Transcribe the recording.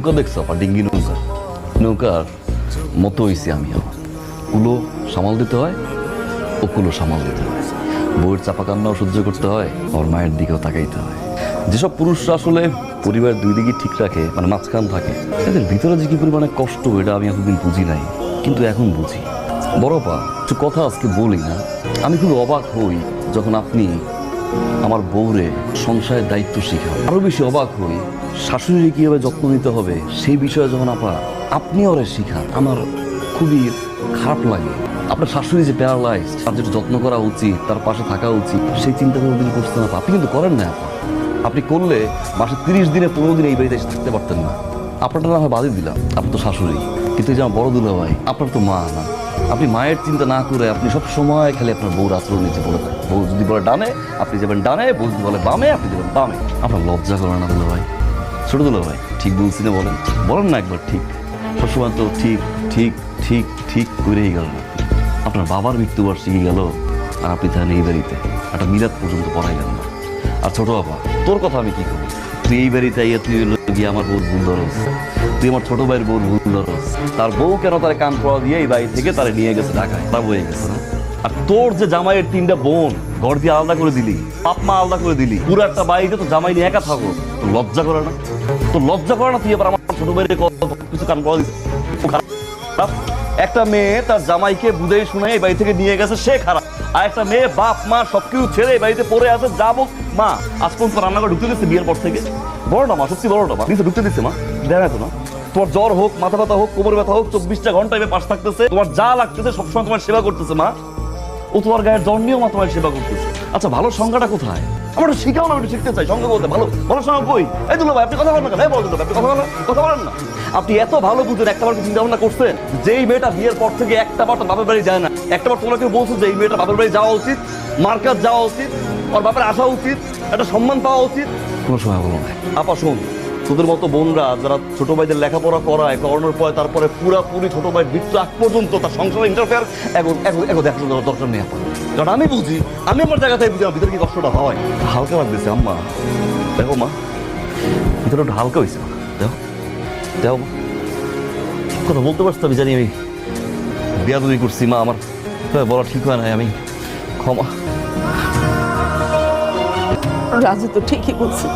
নৌকা দেখছো আপা, ডিঙ্গি নৌকা, নৌকার মতো হয়েছি আমি। আমার কুলো সামাল দিতে হয়, ও কুলো সামাল দিতে হয়, বউয়ের চাপা কান্নাও সহ্য করতে হয়, ওর মায়ের দিকেও তাকাইতে হয়। যেসব পুরুষরা আসলে পরিবার দুই দিকে ঠিক রাখে, মানে মাঝখান থাকে, এদের ভিতরে যে কি পরিমাণে কষ্ট, এটা আমি এতদিন বুঝি নাই, কিন্তু এখন বুঝি। বড়পা একটু কথা আজকে বলি না, আমি খুব অবাক হই যখন আপনি আমার বউরে সংসারের দায়িত্ব শিখান। আরো বেশি অবাক হই শাশুড়ির কিভাবে যত্ন নিতে হবে সেই বিষয়ে যখন আপনি ওরে শিখান। আমার খুবই খারাপ লাগে। আপনার শাশুড়ি যে প্যারালাইজ, তার যেটা যত্ন করা উচিত, তার পাশে থাকা উচিত, সেই চিন্তা কোনোদিন করতে না। আপনি কিন্তু করেন না। আপনি করলে মাসে 30 দিনে 15 দিন এই বাড়িতে এসে থাকতে পারতেন না। আপনারটা না হয় বাদই দিলাম, আপনার তো শাশুড়ি, কিন্তু এই যে আমার বড় দুলা ভাই, আপনার তো মা না। আপনি মায়ের চিন্তা না করে আপনি সব সময় খালি আপনার বউর আচরণ নিচে বলে থাকেন। বউ যদি বলে ডানে, আপনি যাবেন ডানে, বউ যদি বলে বামে, আপনি যাবেন বামে। আপনার লজ্জা করে না দুলা ভাই? ছোট দুলা ভাই, ঠিক বলছি না? বলেন বলেন না একবার ঠিক। সবসময় তো ঠিক ঠিক ঠিক ঠিক করেই গেল না। আপনার বাবার মৃত্যুবার্ষিকী গেল আর আপনি থাকেন এই বাড়িতে, একটা মিলাদ পর্যন্ত পড়াইলেন না। আর ছোট বাবা, তোর কথা আমি কি করি? তুই এই বাড়িতে আইয়া তুই গিয়ে আমার বউর ভুল ধরস, তুই আমার ছোট ভাইয়ের বউর ভুল ধরস। তার বউ কেন তার কান পড়া দিয়ে এই বাড়ি থেকে তারা নিয়ে গেছে ঢাকায়, তা বয়ে গেছে না? আর তোর যে জামাইয়ের 3টা বোন ঘর দিয়ে আলাদা করে দিলি, বাপ মা আলাদা করে দিলি, পুরো একটা বাড়িতে তো জামাই নিয়ে একা থাকো, তোর লজ্জা করে না? তোর লজ্জা করে না? তুই এবার আমার ছোট ভাইয়ের কিছু কান পড়া দিস। একটা মেয়ে তার জামাইকে বুঝাই শুনাই এই বাড়ি থেকে নিয়ে গেছে, সে খারাপ। আর একটা মেয়ে বাপ মা সবকিছু ছেড়ে এই বাড়িতে পড়ে আছে, যাবো মা আজ পর্যন্ত রান্নাঘর ঢুকতে দিচ্ছে বিয়ের পর থেকে? বড় না মা, সত্যি বড় না মা, নিচে ঢুকতে দিচ্ছে মা? দেখা তো না? তোমার জ্বর হোক, মাথা ব্যথা হোক, কোমর ব্যথা হোক, 24টা ঘন্টা এবার পাশ থাকতেছে, তোমার যা লাগতেছে সবসময় তোমার সেবা করতেছে মা। ও তোমার গায়ের জ্বর নিয়েও মা তোমার সেবা করতেছে। আচ্ছা, ভালো সংজ্ঞাটা কোথায়? আমার একটু শিখাও না, একটু শিখতে চাই সংজ্ঞা বলতে। ভালো ভালো সংজ্ঞা কই? এই দুলা ভাই, আপনি কথা বলেন না কেন? বলো আপনি কথা বলেন না। আপনি এত ভালো বুঝেন, একটা বার চিন্তা ভাবনা করছেন যেই মেয়েটা বিয়ের পর থেকে একটা বার বাপের বাড়ি যায় না, একটা বার তোমাকে বলছো যে এই মেয়েটা বাপের বাড়ি যাওয়া উচিত, মার্কাজ যাওয়া উচিত, ওর বাপের আসা উচিত, একটা সম্মান পাওয়া উচিত? কোনো সময় বলো না। আপা শোন, তোদের মতো বোনরা যারা ছোট ভাইদের লেখাপড়া করানোর পরে তারপরে পুরাপুরি ছোট ভাই মৃত্যু আগ পর্যন্ত তার সংসারে ইন্টারফেয়ার এখন দেখার দরকার নেই আপা। কারণ আমি বুঝি, আমি আমার জায়গা থেকে বুঝি আমার ভিতরে কি কষ্টটা হয়। হালকা লাগতেছে আম্মা, দেখো মা, ভিতরে একটু হালকা হয়েছে। দেখো দেখো কথা বলতে পারছি, আমি জানি আমি বেয়াদবি করছি মা, আমার বলা ঠিক হয় নাই, আমি ক্ষমা। রাজু তো ঠিকই বলছে।